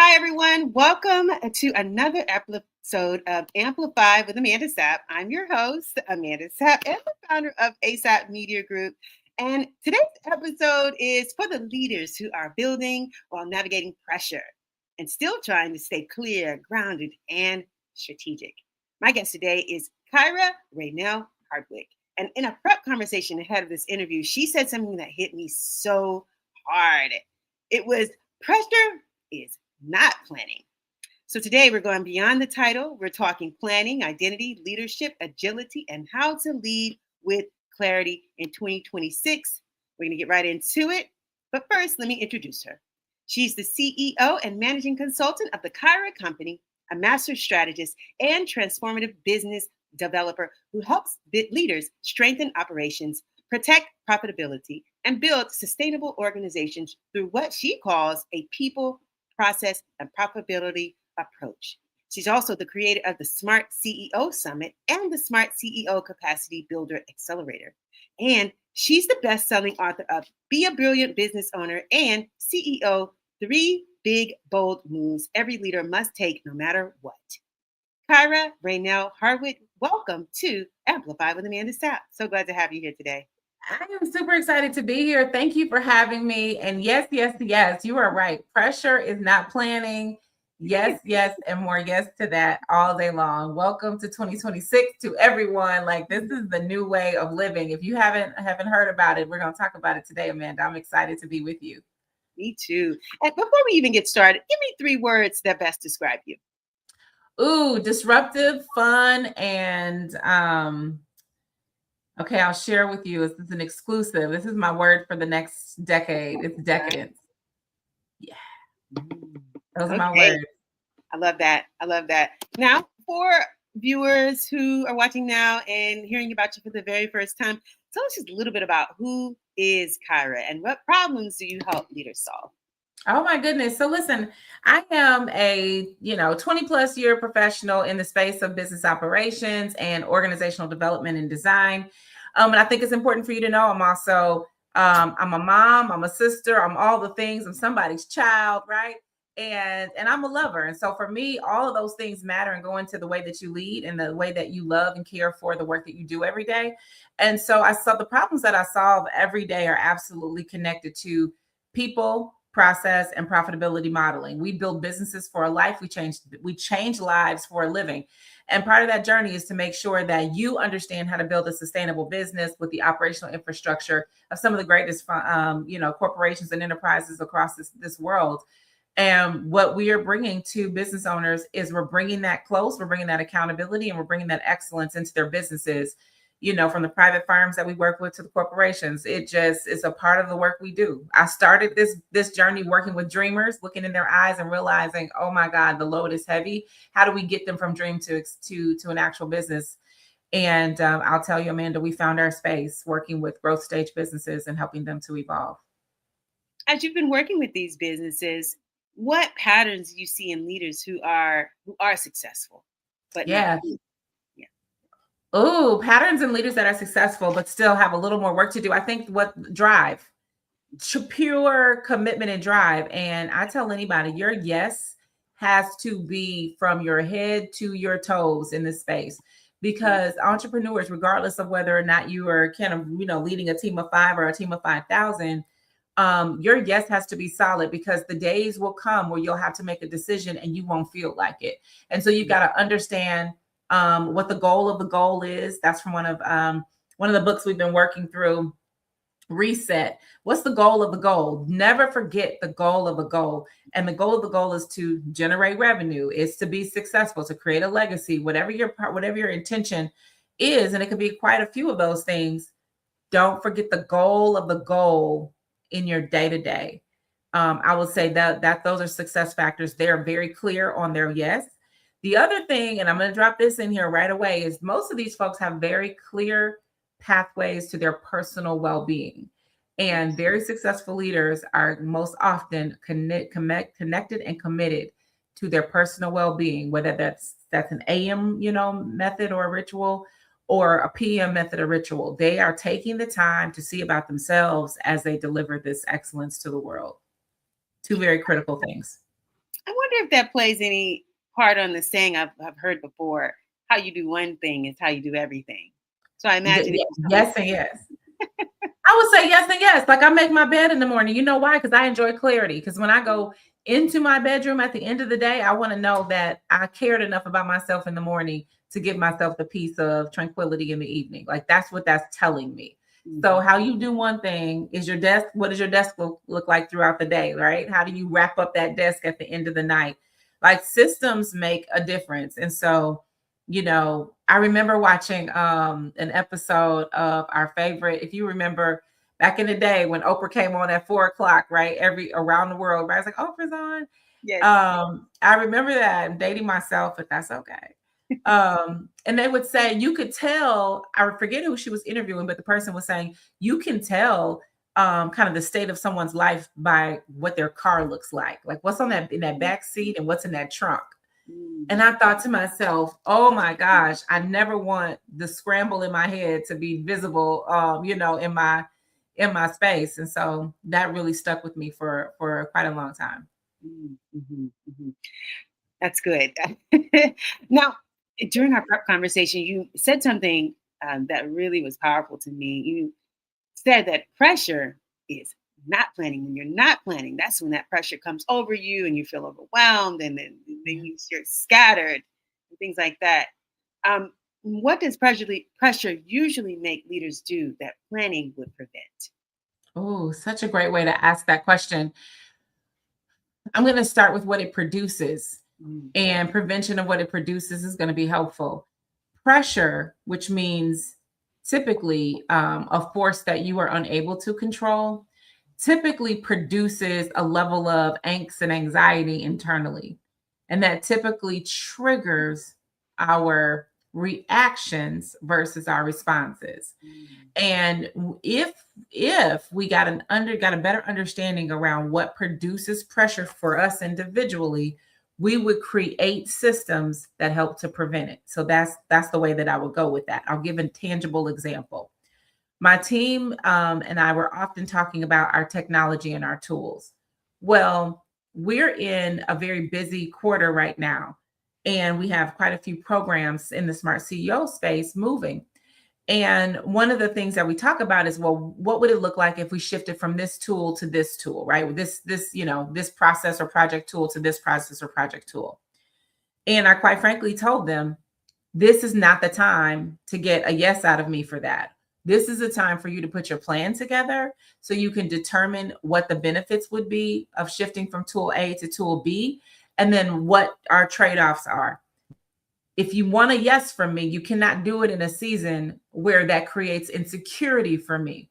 Hi, everyone. Welcome to another episode of Amplify with Amanda Sapp. I'm your host, Amanda Sapp, and the founder of Asapp Media Group. And today's episode is for the leaders who are building while navigating pressure and still trying to stay clear, grounded, and strategic. My guest today is Kyra Rénel Hardwick. And in a prep conversation ahead of this interview, she said something that hit me so hard. It was pressure is not planning. So today we're going beyond the title. We're talking planning, identity, leadership, agility, and how to lead with clarity in 2026. We're going to get right into it. But first, let me introduce her. She's the CEO and managing consultant of the Kyra Company, a master strategist and transformative business developer who helps leaders strengthen operations, protect profitability, and build sustainable organizations through what she calls a people, process, and profitability approach. She's also the creator of the Smart CEO Summit and the Smart CEO Capacity Builder Accelerator. And she's the best-selling author of Be a Brilliant Business Owner and CEO, 3 Big, Bold Moves Every Leader Must Take No Matter What. Kyra Rénel Hardwick, welcome to Amplify with Amanda Sapp. So glad to have you here today. I am super excited to be here. Thank you for having me. And yes, you are right. Pressure is not planning. Yes, and more yes to that all day long. Welcome to 2026 to everyone. Like, this is the new way of living. If you haven't heard about it, we're going to talk about it today, Amanda. I'm excited to be with you. Me too. And before we even get started, give me 3 words that best describe you. Ooh, disruptive, fun, and okay, I'll share with you. This is an exclusive. This is my word for the next decade. It's decadence. Yeah. Those are my words. I love that. Now, for viewers who are watching now and hearing about you for the very first time, tell us just a little bit about who is Kyra and what problems do you help leaders solve? Oh my goodness. So listen, I am a 20 plus year professional in the space of business operations and organizational development and design. And I think it's important for you to know I'm also I'm a mom, I'm a sister, I'm all the things. I'm somebody's child, right? And I'm a lover. And so for me, all of those things matter and go into the way that you lead and the way that you love and care for the work that you do every day. And so I saw the problems that I solve every day are absolutely connected to people, process, and profitability modeling. We build businesses for a life. We change lives for a living. And part of that journey is to make sure that you understand how to build a sustainable business with the operational infrastructure of some of the greatest, corporations and enterprises across this world. And what we are bringing to business owners is we're bringing that close, we're bringing that accountability, and we're bringing that excellence into their businesses. From the private firms that we work with to the corporations. It just is a part of the work we do. I started this journey working with dreamers, looking in their eyes and realizing, oh my God, the load is heavy. How do we get them from dream to an actual business? And I'll tell you, Amanda, we found our space working with growth stage businesses and helping them to evolve. As you've been working with these businesses, what patterns do you see in leaders who are successful? But yeah. Oh, patterns in leaders that are successful, but still have a little more work to do. I think drive, pure commitment and drive. And I tell anybody, your yes has to be from your head to your toes in this space, because entrepreneurs, regardless of whether or not you are kind of, leading a team of 5 or a team of 5,000, your yes has to be solid, because the days will come where you'll have to make a decision and you won't feel like it. And so you've got to understand what the goal of the goal is. That's from one of the books we've been working through, Reset. What's the goal of the goal? Never forget the goal of the goal. And the goal of the goal is to generate revenue. It's to be successful, to create a legacy, whatever your intention is. And it could be quite a few of those things. Don't forget the goal of the goal in your day-to-day. I would say that those are success factors. They're very clear on their yes. The other thing, and I'm going to drop this in here right away, is most of these folks have very clear pathways to their personal well-being. And very successful leaders are most often connected and committed to their personal well-being, whether that's an AM, method or a ritual, or a PM method or ritual. They are taking the time to see about themselves as they deliver this excellence to the world. 2 very critical things. I wonder if that plays any part on the saying I've heard before, how you do one thing is how you do everything. So I imagine if you tell me, Yes and yes. I would say yes and yes. Like I make my bed in the morning. You know why? Because I enjoy clarity. Because when I go into my bedroom at the end of the day, I want to know that I cared enough about myself in the morning to give myself the peace of tranquility in the evening. Like that's what that's telling me. So how you do one thing is your desk. What does your desk look like throughout the day, right? How do you wrap up that desk at the end of the night? Like systems make a difference. And so I remember watching an episode of our favorite, if you remember back in the day when Oprah came on at 4 o'clock, right? Every around the world, right? It's like Oprah's on. yes, I remember that. I'm dating myself, but that's okay. And they would say you could tell, I forget who she was interviewing, but the person was saying you can tell kind of the state of someone's life by what their car looks like what's on that in that back seat and what's in that trunk. And I thought to myself, oh my gosh, I never want the scramble in my head to be visible, in my space. And so that really stuck with me for quite a long time. mm-hmm, hmm that's good. Now, during our prep conversation, you said something that really was powerful to me. You said that pressure is not planning. When you're not planning, that's when that pressure comes over you and you feel overwhelmed and then you're scattered and things like that. What does pressure usually make leaders do that planning would prevent? Oh, such a great way to ask that question. I'm going to start with what it produces, Mm, and prevention of what it produces is going to be helpful. Pressure, which means typically a force that you are unable to control, typically produces a level of angst and anxiety internally. And that typically triggers our reactions versus our responses. mm, And if we got a better understanding around what produces pressure for us individually, we would create systems that help to prevent it. So that's the way that I would go with that. I'll give a tangible example. My team and I were often talking about our technology and our tools. Well, we're in a very busy quarter right now, and we have quite a few programs in the smart CEO space moving. And one of the things that we talk about is, well, what would it look like if we shifted from this tool to this tool, right? This process or project tool to this process or project tool. And I quite frankly told them, this is not the time to get a yes out of me for that. This is the time for you to put your plan together so you can determine what the benefits would be of shifting from tool A to tool B, and then what our trade-offs are. If you want a yes from me, you cannot do it in a season where that creates insecurity for me.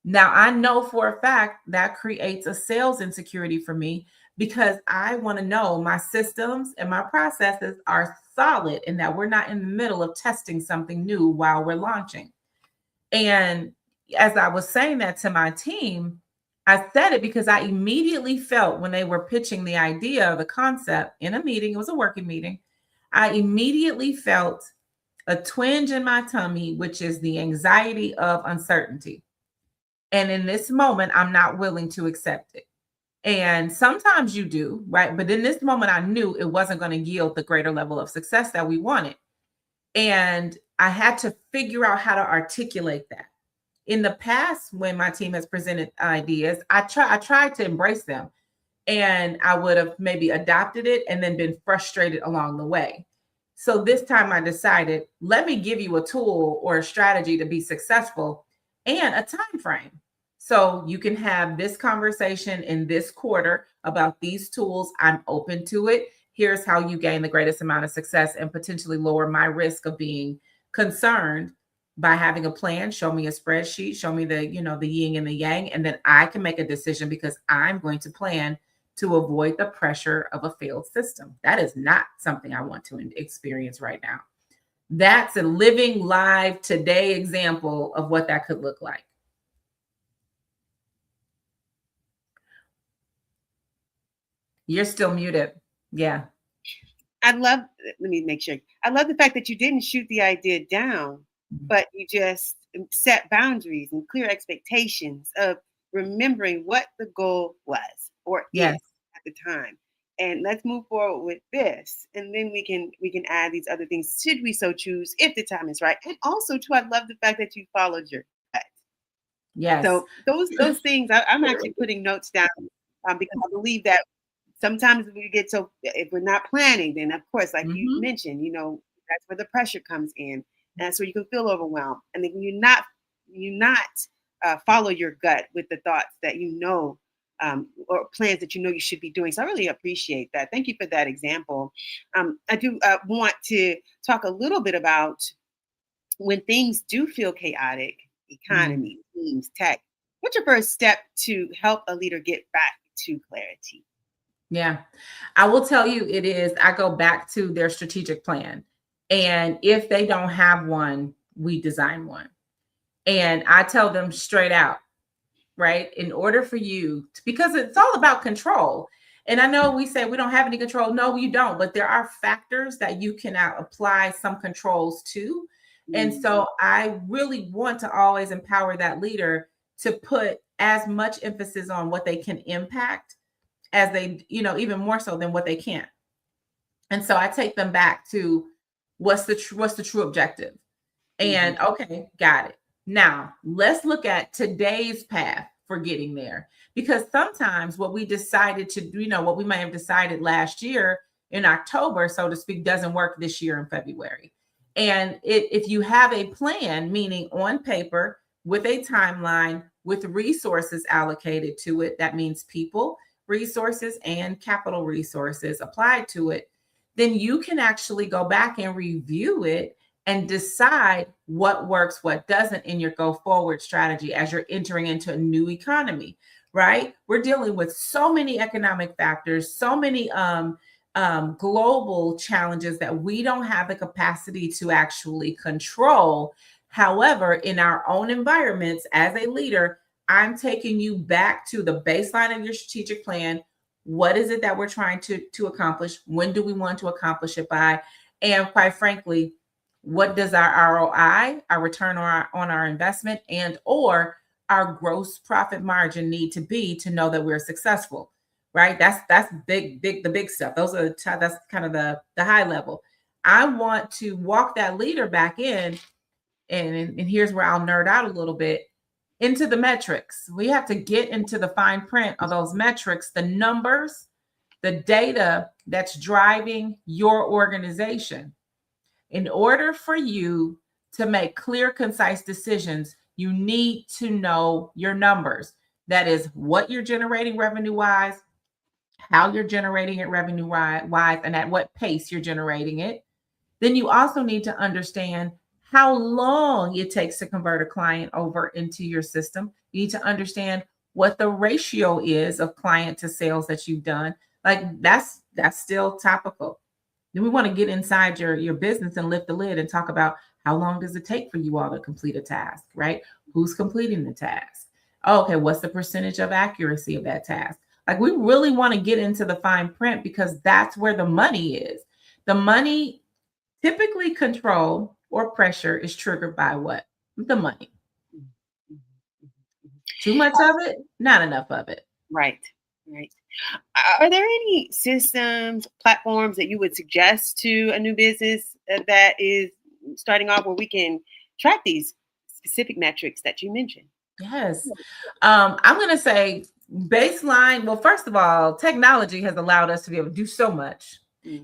Now, I know for a fact that creates a sales insecurity for me because I want to know my systems and my processes are solid and that we're not in the middle of testing something new while we're launching. And as I was saying that to my team, I said it because I immediately felt when they were pitching the idea, the concept in a meeting, it was a working meeting, I immediately felt a twinge in my tummy, which is the anxiety of uncertainty. And in this moment, I'm not willing to accept it. And sometimes you do, right? But in this moment, I knew it wasn't going to yield the greater level of success that we wanted. And I had to figure out how to articulate that. In the past, when my team has presented ideas, I tried to embrace them, and I would have maybe adopted it and then been frustrated along the way. So this time I decided, let me give you a tool or a strategy to be successful and a time frame. So you can have this conversation in this quarter about these tools. I'm open to it. Here's how you gain the greatest amount of success and potentially lower my risk of being concerned by having a plan. Show me a spreadsheet, show me the yin and the yang, and then I can make a decision because I'm going to plan to avoid the pressure of a failed system. That is not something I want to experience right now. That's a living, live, today example of what that could look like. You're still muted. Yeah. let me make sure. I love the fact that you didn't shoot the idea down, but you just set boundaries and clear expectations of remembering what the goal was or is Yes. at the time. and let's move forward with this, and then we can add these other things should we so choose if the time is right. And also too, I love the fact that you followed your gut. Yes. So those things, I'm actually putting notes down, because I believe that sometimes we get so, if we're not planning, then of course, like you Mhm. mentioned, that's where the pressure comes in, and that's where you can feel overwhelmed. And then when you not follow your gut with the thoughts that or plans that you should be doing. So I really appreciate that. Thank you for that example. I do want to talk a little bit about when things do feel chaotic, Mm. economy, teams, tech. What's your first step to help a leader get back to clarity? Yeah. I will tell you it is, I go back to their strategic plan. And if they don't have one, we design one. And I tell them straight out, right? In order for you to, because it's all about control. And I know we say we don't have any control. No, you don't. But there are factors that you can apply some controls to. And so I really want to always empower that leader to put as much emphasis on what they can impact as they, even more so than what they can't. And so I take them back to what's the true objective. And okay, got it. Now let's look at today's path for getting there. Because sometimes what we decided to do, what we may have decided last year in October, so to speak, doesn't work this year in February. And if you have a plan, meaning on paper with a timeline, with resources allocated to it, that means people, resources, and capital resources applied to it, then you can actually go back and review it and decide what works, what doesn't in your go forward strategy as you're entering into a new economy, right? We're dealing with so many economic factors, so many global challenges that we don't have the capacity to actually control. However, in our own environments, as a leader, I'm taking you back to the baseline of your strategic plan. What is it that we're trying to accomplish? When do we want to accomplish it by? And quite frankly, what does our ROI, our return on our investment, and or our gross profit margin need to be to know that we're successful, right? That's big, the big stuff. That's kind of the high level. I want to walk that leader back in, and here's where I'll nerd out a little bit, into the metrics. We have to get into the fine print of those metrics, the numbers, the data that's driving your organization. In order for you to make clear, concise decisions, you need to know your numbers. That is what you're generating revenue wise, how you're generating it revenue wise, and at what pace you're generating it. Then you also need to understand how long it takes to convert a client over into your system. You need to understand what the ratio is of client to sales that you've done. Like that's still topical. Then we want to get inside your business and lift the lid and talk about how long does it take for you all to complete a task, right? Who's completing the task? Oh, okay, what's the percentage of accuracy of that task? Like we really want to get into the fine print because that's where the money is. The money, typically control or pressure, is triggered by what? The money. Too much of it, not enough of it. Right. Are there any systems, platforms that you would suggest to a new business that is starting off where we can track these specific metrics that you mentioned? Yes. I'm going to say baseline. Well, first of all, technology has allowed us to be able to do so much.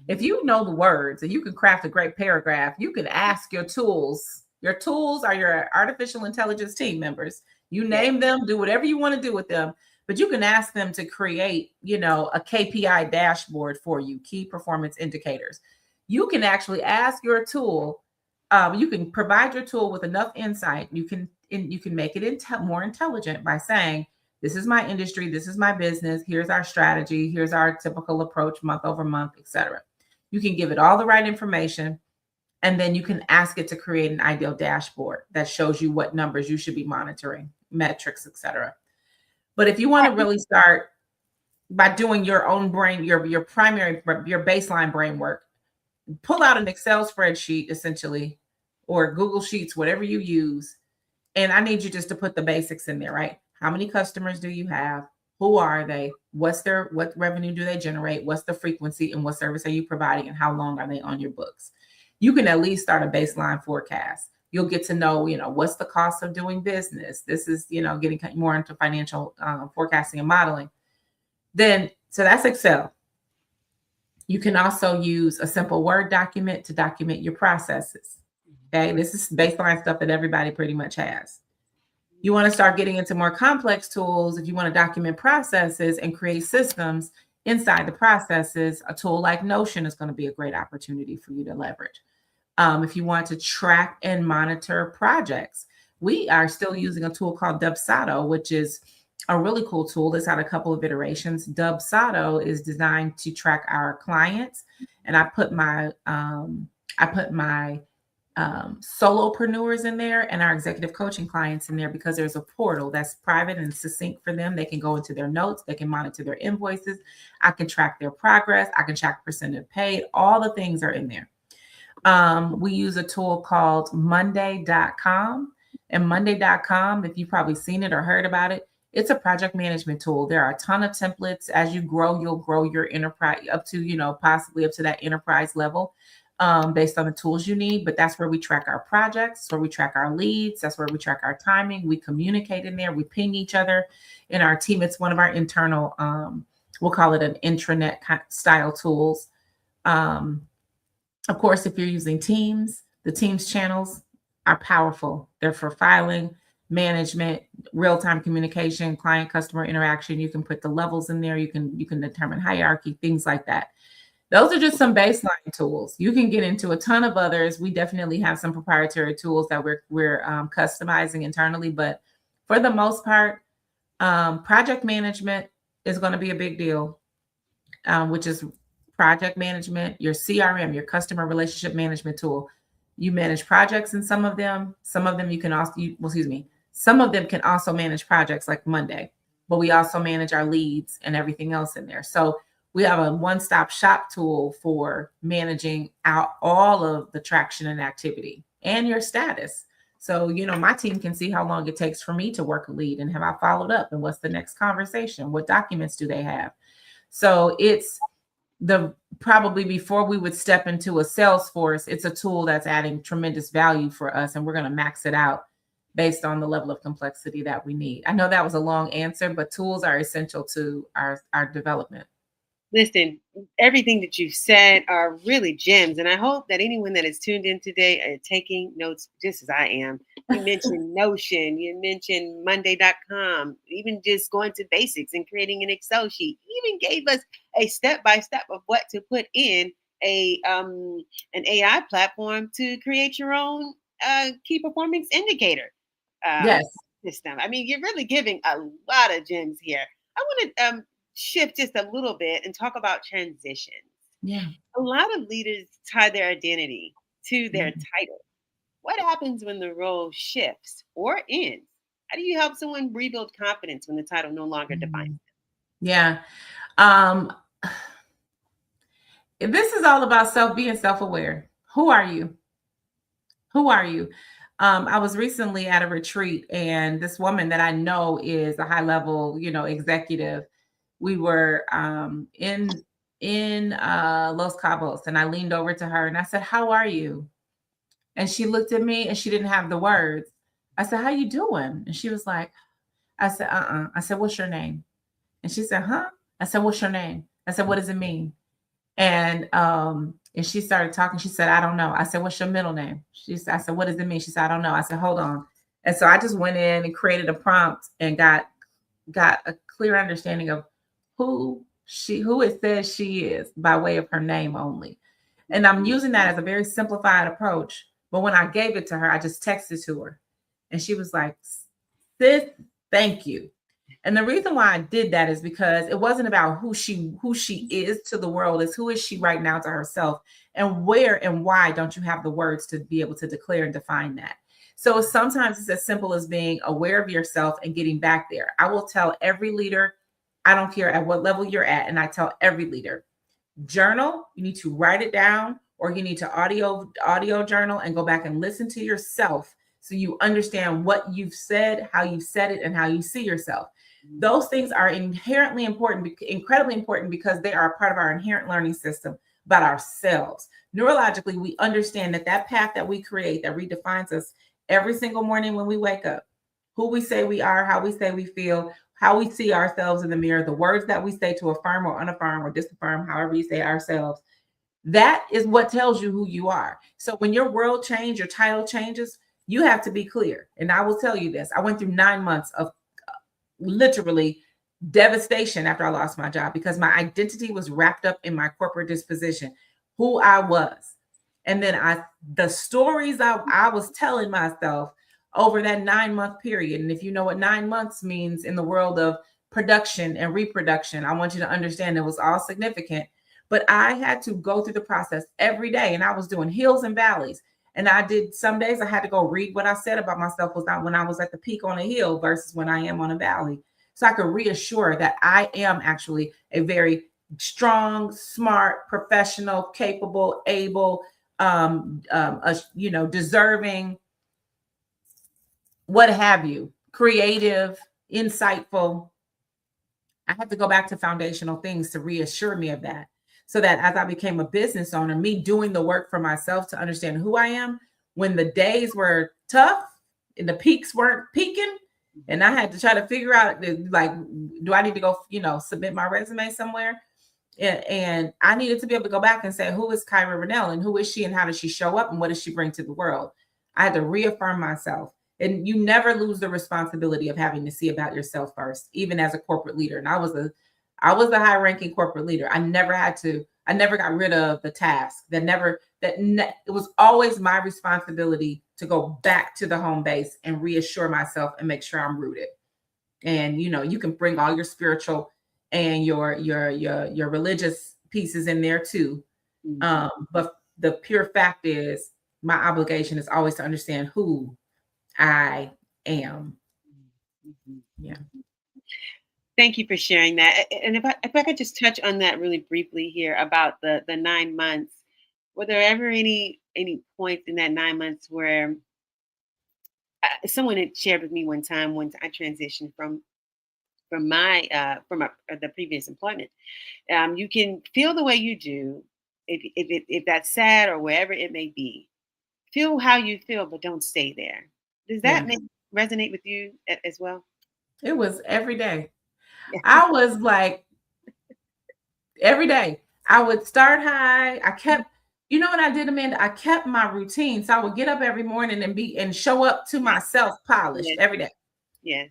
If you know the words and you can craft a great paragraph, you can ask your tools. Your tools are your artificial intelligence team members. You name them, do whatever you want to do with them, but you can ask them to create, a KPI dashboard for you, key performance indicators. You can actually ask your tool. You can provide your tool with enough insight. You can make it more intelligent by saying, this is my industry, this is my business, here's our strategy, here's our typical approach month over month, etc. You can give it all the right information, and then you can ask it to create an ideal dashboard that shows you what numbers you should be monitoring, metrics, etc. But if you want to really start by doing your own brain, your baseline brain work, pull out an Excel spreadsheet essentially, or Google Sheets, whatever you use. And I need you just to put the basics in there, right? How many customers do you have? Who are they? What revenue do they generate? What's the frequency, and what service are you providing, and how long are they on your books? You can at least start a baseline forecast. You'll get to know, what's the cost of doing business. This is, getting more into financial forecasting and modeling. So that's Excel. You can also use a simple Word document to document your processes. Okay, this is baseline stuff that everybody pretty much has. You want to start getting into more complex tools. If you want to document processes and create systems inside the processes, a tool like Notion is going to be a great opportunity for you to leverage. If you want to track and monitor projects, we are still using a tool called Dubsado, which is a really cool tool. It's had a couple of iterations. Dubsado is designed to track our clients, and I put my solopreneurs in there and our executive coaching clients in there, because there's a portal that's private and succinct for them. They can go into their notes, they can monitor their invoices, I can track their progress, I can track percentage paid, all the things are in there. We use a tool called Monday.com, and Monday.com, if you've probably seen it or heard about it, it's a project management tool. There are a ton of templates. As you grow, you'll grow your enterprise up to, possibly up to that enterprise level, based on the tools you need. But that's where we track our projects, that's where we track our leads, that's where we track our timing. We communicate in there, we ping each other in our team. It's one of our internal, we'll call it an intranet style tools. Of course, if you're using Teams, the Teams channels are powerful. They're for filing, management, real-time communication, client customer interaction. You can put the levels in there. You can determine hierarchy, things like that. Those are just some baseline tools. You can get into a ton of others. We definitely have some proprietary tools that we're customizing internally, but for the most part, project management is going to be a big deal, which is project management, your CRM, your customer relationship management tool. You manage projects in some of them. Some of them you can also, some of them can also manage projects like Monday, but we also manage our leads and everything else in there. So we have a one-stop shop tool for managing out all of the traction and activity and your status. So, my team can see how long it takes for me to work a lead, and have I followed up, and what's the next conversation? What documents do they have? So it's probably before we would step into a Salesforce, it's a tool that's adding tremendous value for us, and we're going to max it out based on the level of complexity that we need. I know that was a long answer, but tools are essential to our development. Listen, everything that you've said are really gems, and I hope that anyone that is tuned in today are taking notes just as I am. You mentioned Notion, you mentioned Monday.com, even just going to basics and creating an Excel sheet. You even gave us a step-by-step of what to put in an AI platform to create your own key performance indicator system. I mean, you're really giving a lot of gems here. I want to shift just a little bit and talk about transitions. Yeah. A lot of leaders tie their identity to their title. What happens when the role shifts or ends? How do you help someone rebuild confidence when the title no longer defines them? Yeah. This is all about being self-aware. Who are you? Who are you? I was recently at a retreat, and this woman that I know is a high-level, executive. We were in Los Cabos, and I leaned over to her and I said, "How are you?" And she looked at me and she didn't have the words. I said, "How you doing?" And she was like, I said, I said, "What's your name?" And she said, "Huh?" I said, "What's your name?" I said, "What does it mean?" And she started talking. She said, "I don't know." I said, "What's your middle name?" I said, "What does it mean?" She said, "I don't know." I said, "Hold on." And so I just went in and created a prompt and got a clear understanding of who it says she is by way of her name only. And I'm using that as a very simplified approach. But when I gave it to her, I just texted to her, and she was like, "Sis, thank you." And the reason why I did that is because it wasn't about who she is to the world. It's who is she right now to herself, and where and why don't you have the words to be able to declare and define that. So sometimes it's as simple as being aware of yourself and getting back there. I will tell every leader, I don't care at what level you're at, and I tell every leader, journal. You need to write it down, or you need to audio journal and go back and listen to yourself so you understand what you've said, how you said it, and how you see yourself. Those things are inherently important, incredibly important, because they are a part of our inherent learning system about ourselves. Neurologically, we understand that that path that we create that redefines us every single morning when we wake up, who we say we are, how we say we feel, how we see ourselves in the mirror, the words that we say to affirm or unaffirm or disaffirm, however you say ourselves, that is what tells you who you are. So when your world changes, your title changes, you have to be clear. And I will tell you this, I went through 9 months of literally devastation after I lost my job, because my identity was wrapped up in my corporate disposition, who I was. And then the stories I was telling myself over that 9-month period. And if you know what 9 months means in the world of production and reproduction, I want you to understand it was all significant. But I had to go through the process every day, and I was doing hills and valleys. And I did, some days I had to go read what I said about myself was not when I was at the peak on a hill versus when I am on a valley. So I could reassure that I am actually a very strong, smart, professional, capable, able, deserving, what have you, creative, insightful. I had to go back to foundational things to reassure me of that. So that as I became a business owner, me doing the work for myself to understand who I am, when the days were tough and the peaks weren't peaking, and I had to try to figure out, like, do I need to go, submit my resume somewhere? And I needed to be able to go back and say, who is Kyra Rénel, and who is she, and how does she show up, and what does she bring to the world? I had to reaffirm myself. And you never lose the responsibility of having to see about yourself first, even as a corporate leader. And I was a high-ranking corporate leader. I never got rid of the task. It was always my responsibility to go back to the home base and reassure myself and make sure I'm rooted. And you can bring all your spiritual and your religious pieces in there too. But the pure fact is, my obligation is always to understand who I am. Yeah. Thank you for sharing that. And if I could just touch on that really briefly here about the 9 months, were there ever any points in that 9 months where someone had shared with me one time when I transitioned from the previous employment, you can feel the way you do if that's sad or wherever it may be. Feel how you feel, but don't stay there. Does that resonate with you as well? It was every day. I was like, every day I would start high. I kept, you know what I did, Amanda? I kept my routine. So I would get up every morning and show up to myself polished every day. Yes.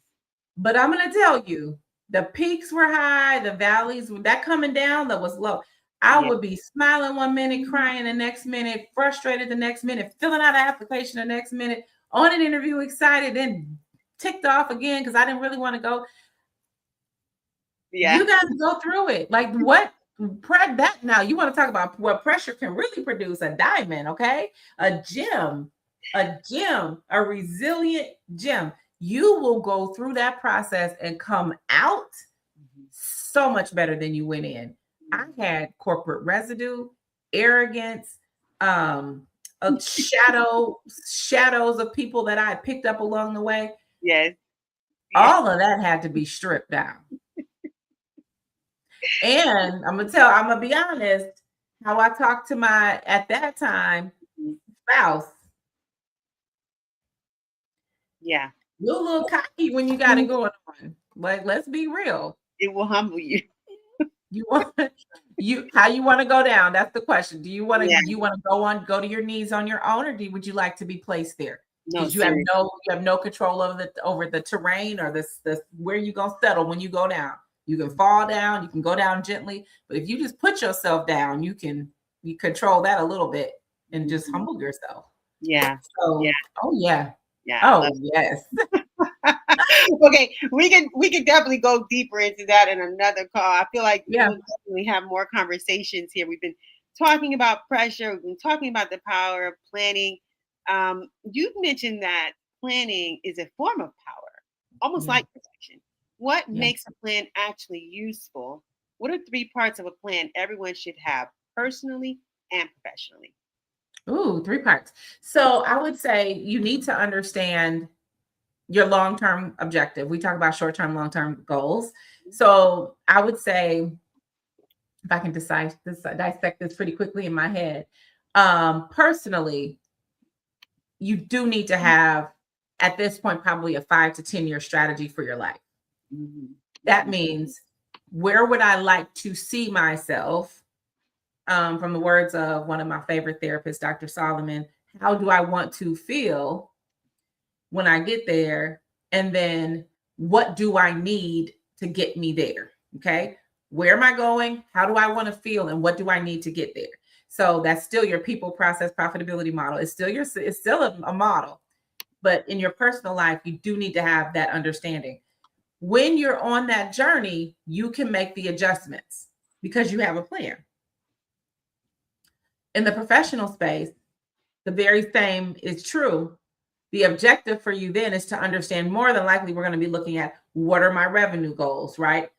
But I'm going to tell you, the peaks were high, the valleys, that coming down, that was low. I would be smiling one minute, crying the next minute, frustrated the next minute, filling out an application the next minute, on an interview, excited, then ticked off again because I didn't really want to go. Yeah. You got to go through it. Like, what? That now you want to talk about what pressure can really produce? A diamond, okay? A gem, a resilient gem. You will go through that process and come out so much better than you went in. I had corporate residue, arrogance, shadows of people that I had picked up along the way. Yes. All of that had to be stripped down. And I'm gonna be honest, how I talked to my, at that time, spouse. Yeah. You're a little cocky when you got it going on. Like, let's be real. It will humble you. How you want to go down? That's the question. Do you want to go to your knees on your own, or would you like to be placed there? Because you have no control over the terrain or the where you gonna settle when you go down. You can fall down, you can go down gently, but if you just put yourself down, you control that a little bit and just humble yourself. Yeah. So, yeah. Oh yeah. Yeah. Oh yes. Okay, we can definitely go deeper into that in another call. I feel like we'll definitely have more conversations here. We've been talking about pressure. We've been talking about the power of planning. You've mentioned that planning is a form of power, almost like protection. What makes a plan actually useful? What are 3 parts of a plan everyone should have, personally and professionally? Ooh, 3 parts. So I would say you need to understand your long-term objective. We talk about short-term, long-term goals. So I would say, if I can dissect this pretty quickly in my head, personally, you do need to have, at this point, probably a 5 to 10 year strategy for your life. Mm-hmm. That means, where would I like to see myself? From the words of one of my favorite therapists, Dr. Solomon, how do I want to feel when I get there? And then, what do I need to get me there? Okay. Where am I going? How do I want to feel? And what do I need to get there? So that's still your people, process, profitability model. It's still a model, but in your personal life, you do need to have that understanding. When you're on that journey, you can make the adjustments because you have a plan. In the professional space, the very same is true. The objective for you then is to understand, more than likely, we're going to be looking at, what are my revenue goals, right?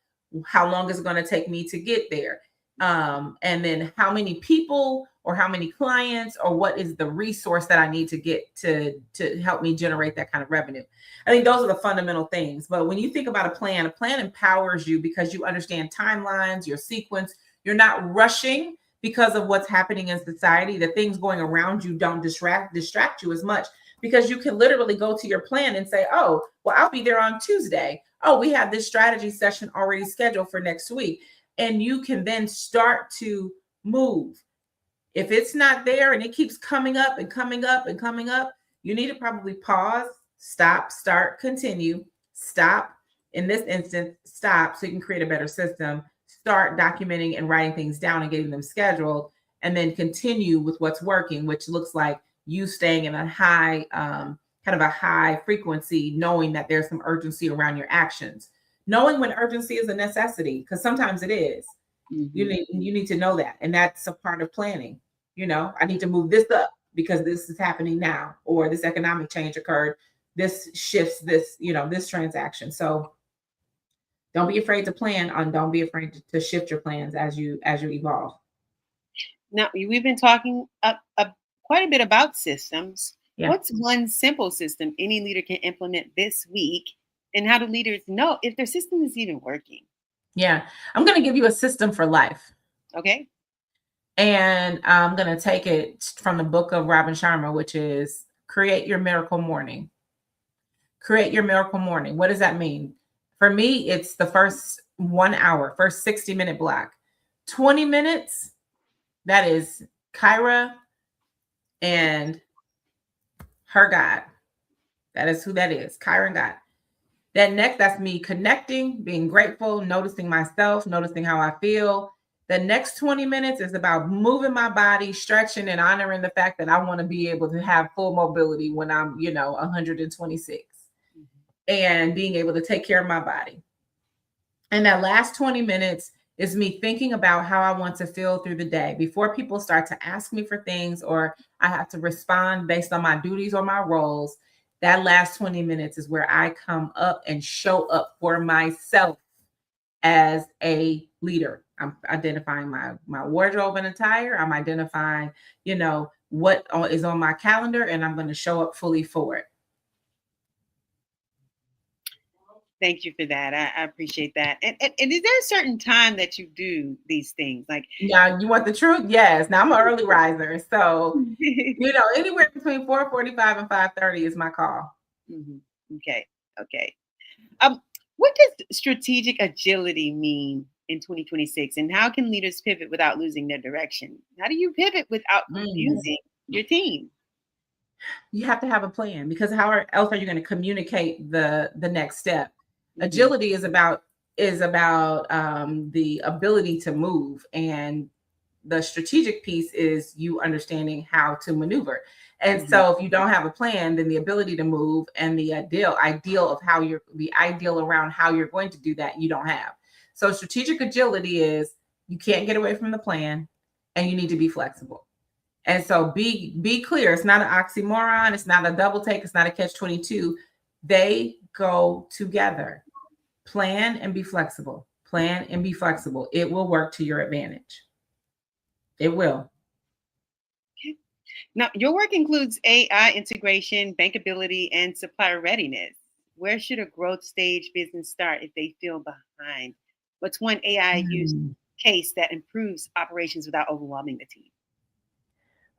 How long is it going to take me to get there? And then, how many people or how many clients, or what is the resource that I need to get to help me generate that kind of revenue? I think those are the fundamental things. But when you think about a plan empowers you because you understand timelines, your sequence. You're not rushing because of what's happening in society. The things going around you don't distract you as much, because you can literally go to your plan and say, oh, well, I'll be there on Tuesday. Oh, we have this strategy session already scheduled for next week. And you can then start to move. If it's not there and it keeps coming up and coming up and coming up, you need to probably pause, stop, start, continue, stop. In this instance, stop, so you can create a better system. Start documenting and writing things down and getting them scheduled, and then continue with what's working, which looks like you staying in a high, kind of a high frequency, knowing that there's some urgency around your actions. Knowing when urgency is a necessity, because sometimes it is. Mm-hmm. You need to know that, and that's a part of planning. I need to move this up because this is happening now, or this economic change occurred. This shifts this, this transaction. So don't be afraid to plan, and don't be afraid to shift your plans as you evolve. Now, we've been talking quite a bit about systems. Yeah. What's one simple system any leader can implement this week? And how do leaders know if their system is even working? Yeah. I'm going to give you a system for life. Okay. And I'm going to take it from the book of Robin Sharma, which is create your miracle morning. Create your miracle morning. What does that mean? For me, it's the first 1 hour, first 60-minute block. 20 minutes, that is Kyra and her God. That is who that is, Kyra and God. That's me connecting, being grateful, noticing myself, noticing how I feel. The next 20 minutes is about moving my body, stretching, and honoring the fact that I want to be able to have full mobility when I'm, 126, and being able to take care of my body. And that last 20 minutes is me thinking about how I want to feel through the day before people start to ask me for things, or I have to respond based on my duties or my roles. That last 20 minutes is where I come up and show up for myself as a leader. I'm identifying my wardrobe and attire. I'm identifying, what is on my calendar, and I'm going to show up fully for it. Thank you for that. I appreciate that. And is there a certain time that you do these things? Like, now, you want the truth? Yes. Now, I'm an early riser, so anywhere between 4:45 and 5:30 is my call. Mm-hmm. Okay. What does strategic agility mean in 2026, and how can leaders pivot without losing their direction? How do you pivot without confusing your team? You have to have a plan, because how else are you going to communicate the next step? Agility is about the ability to move, and the strategic piece is you understanding how to maneuver. And so if you don't have a plan, then the ability to move and the ideal of the ideal around how you're going to do that, you don't have. So strategic agility is, you can't get away from the plan, and you need to be flexible. And so be clear. It's not an oxymoron. It's not a double take. It's not a catch-22. They go together. Plan and be flexible. Plan and be flexible. It will work to your advantage. It will. Okay. Now, your work includes AI integration, bankability, and supplier readiness. Where should a growth stage business start if they feel behind? What's one AI use Mm. case that improves operations without overwhelming the team?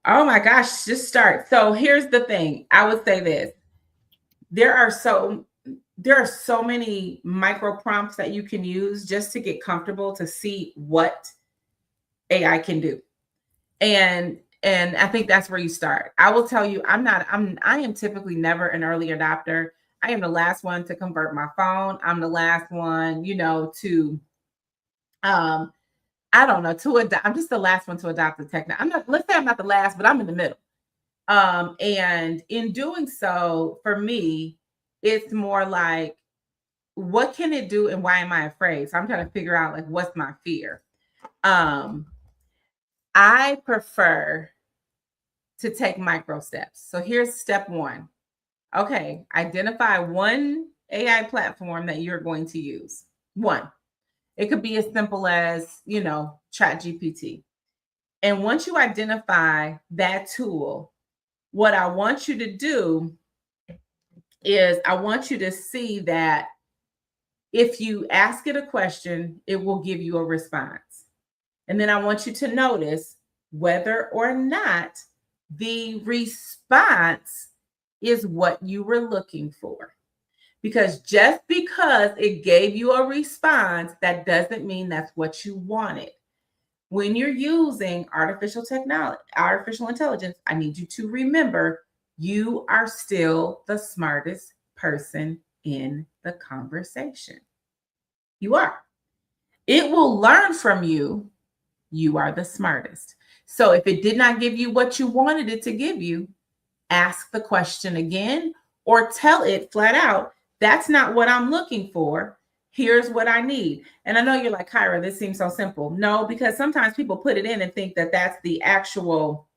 Oh my gosh, just start. So here's the thing. I would say this. There are so many micro prompts that you can use just to get comfortable to see what AI can do. And I think that's where you start. I will tell you, I am typically never an early adopter. I am the last one to convert my phone. I'm the last one, to um I don't know, to adopt. I'm just the last one to adopt the technology. Let's say I'm not the last, but I'm in the middle. And in doing so, for me, it's more like, what can it do and why am I afraid? So I'm trying to figure out, like, what's my fear. Um, I prefer to take micro steps. So here's step one. Okay, identify one AI platform that you're going to use. One. It could be as simple as, Chat GPT. And once you identify that tool, what I want you to do is I want you to see that if you ask it a question, it will give you a response. And then I want you to notice whether or not the response is what you were looking for. Because just because it gave you a response, that doesn't mean that's what you wanted. When you're using artificial technology, artificial intelligence, I need you to remember you are still the smartest person in the conversation. You are. It will learn from you. You are the smartest. So if it did not give you what you wanted it to give you, ask the question again or tell it flat out, that's not what I'm looking for. Here's what I need. And I know you're like, Kyra, this seems so simple. No, because sometimes people put it in and think that that's the actual,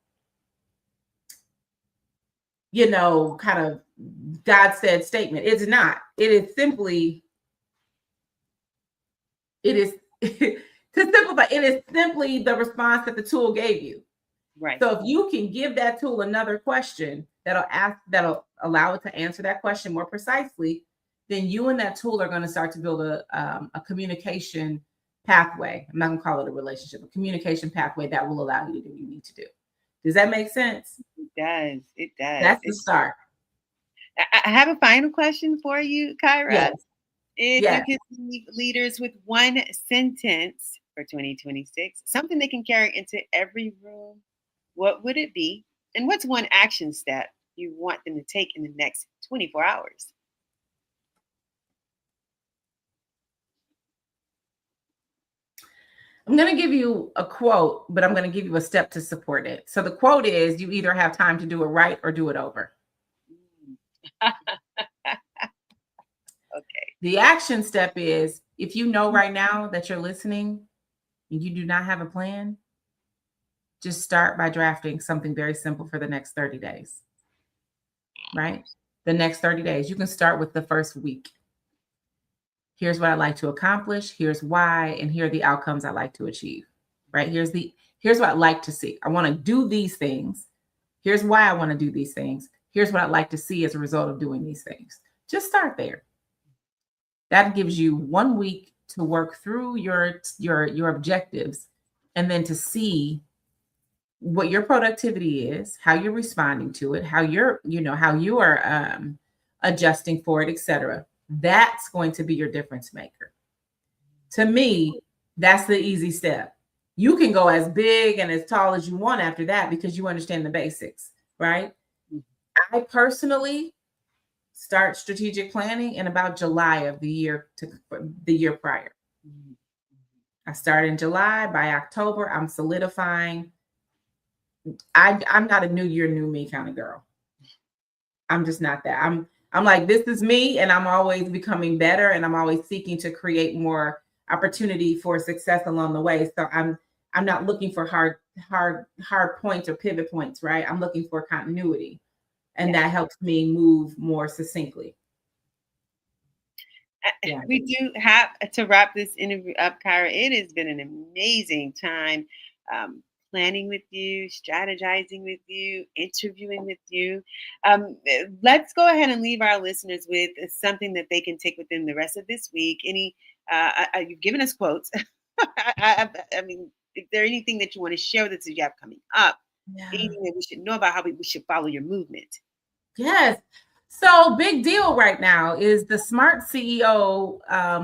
kind of God said statement. It's not. It is simply, it is, to simplify, it is simply the response that the tool gave you. Right. So if you can give that tool another question that'll allow it to answer that question more precisely, then you and that tool are going to start to build a communication pathway. I'm not going to call it a relationship, a communication pathway that will allow you to do what you need to do. Does that make sense? It does. It does. That's the start. I have a final question for you, Kyra. Yes. If you Yes. could leave leaders with one sentence for 2026, something they can carry into every room, what would it be? And what's one action step you want them to take in the next 24 hours? I'm going to give you a quote, but I'm going to give you a step to support it. So the quote is, you either have time to do it right or do it over. Okay. The action step is, if you know right now that you're listening and you do not have a plan, just start by drafting something very simple for the next 30 days, right? The next 30 days. You can start with the first week. Here's what I'd like to accomplish. Here's why, and here are the outcomes I'd like to achieve, right? Here's what I'd like to see. I want to do these things. Here's why I want to do these things. Here's what I'd like to see as a result of doing these things. Just start there. That gives you 1 week to work through your objectives, and then to see what your productivity is, how you're responding to it, how you are adjusting for it, etc. That's going to be your difference maker. To me, that's the easy step. You can go as big and as tall as you want after that because you understand the basics, right? I personally start strategic planning in about July of the year prior. I start in July. By October, I'm solidifying. I'm not a new year, new me kind of girl. I'm just not that. I'm like, this is me, and I'm always becoming better, and I'm always seeking to create more opportunity for success along the way. So I'm not looking for hard points or pivot points, right? I'm looking for continuity, and that helps me move more succinctly. Yeah. We do have to wrap this interview up, Kyra. It has been an amazing time. planning with you, strategizing with you, interviewing with you. Let's go ahead and leave our listeners with something that they can take with them the rest of this week. You've given us quotes. I mean, is there anything that you want to share with us that you have coming up? Yeah. Anything that we should know about how we should follow your movement? Yes. So big deal right now is the Smart CEO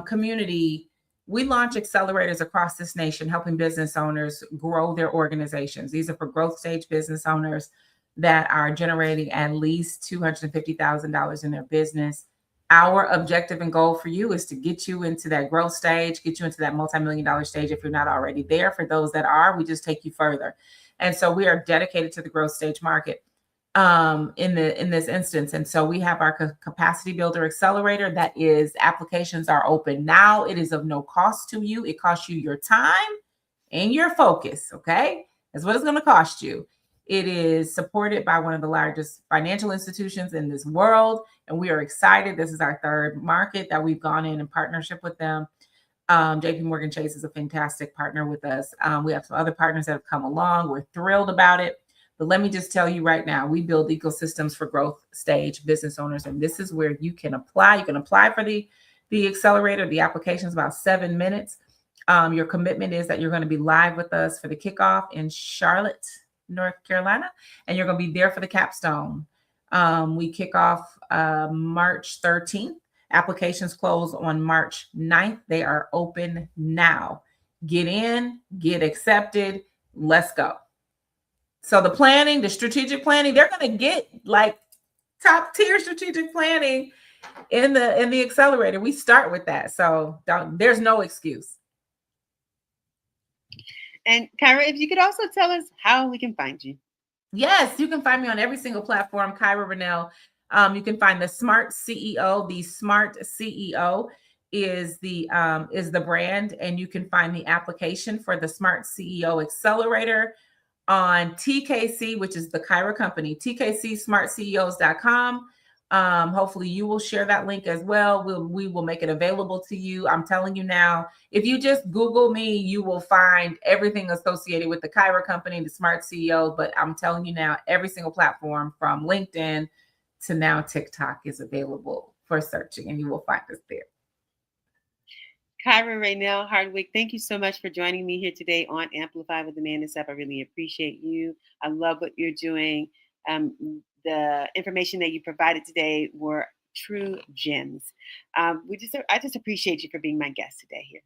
community. We launch accelerators across this nation, helping business owners grow their organizations. These are for growth stage business owners that are generating at least $250,000 in their business. Our objective and goal for you is to get you into that growth stage, get you into that multi-million-dollar stage if you're not already there. For those that are, we just take you further. And so we are dedicated to the growth stage market in this instance. And so we have our capacity builder accelerator. That is, applications are open now. It is of no cost to you. It costs you your time and your focus. Okay, that's what it's going to cost you. It is supported by one of the largest financial institutions in this world, and we are excited. This is our third market that we've gone in partnership with them. JP Morgan Chase is a fantastic partner with us. We have some other partners that have come along. We're thrilled about it. But let me just tell you right now, we build ecosystems for growth stage business owners, and this is where you can apply. You can apply for the accelerator. The application is about 7 minutes. Your commitment is that you're going to be live with us for the kickoff in Charlotte, North Carolina, and you're going to be there for the capstone. We kick off March 13th. Applications close on March 9th. They are open now. Get in, get accepted. Let's go. So the planning, the strategic planning, they're going to get like top tier strategic planning in the accelerator. We start with that. So there's no excuse. And Kyra, if you could also tell us how we can find you. Yes, you can find me on every single platform, Kyra Rénel. You can find the Smart CEO. The Smart CEO is the brand, and you can find the application for the Smart CEO Accelerator on TKC, which is the Kyra Company, TKCSmartCEOs.com. Hopefully you will share that link as well. We will make it available to you. I'm telling you now, if you just Google me, you will find everything associated with the Kyra Company, the Smart CEO. But I'm telling you now, every single platform from LinkedIn to now TikTok is available for searching, and you will find us there. Kyra Rénel Hardwick, thank you so much for joining me here today on Amplify with Amanda Sapp. I really appreciate you. I love what you're doing. The information that you provided today were true gems. I just appreciate you for being my guest today here.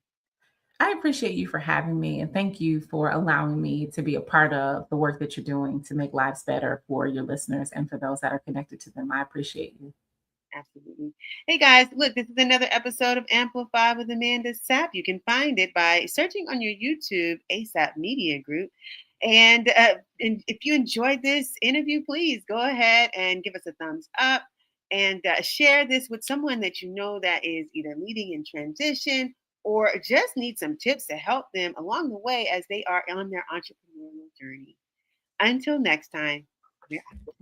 I appreciate you for having me, and thank you for allowing me to be a part of the work that you're doing to make lives better for your listeners and for those that are connected to them. I appreciate you. Absolutely. Hey guys, look, this is another episode of Amplify with Amanda Sapp. You can find it by searching on your YouTube Asapp Media Group. And if you enjoyed this interview, please go ahead and give us a thumbs up and share this with someone that you know that is either leading in transition or just need some tips to help them along the way as they are on their entrepreneurial journey. Until next time, we're out.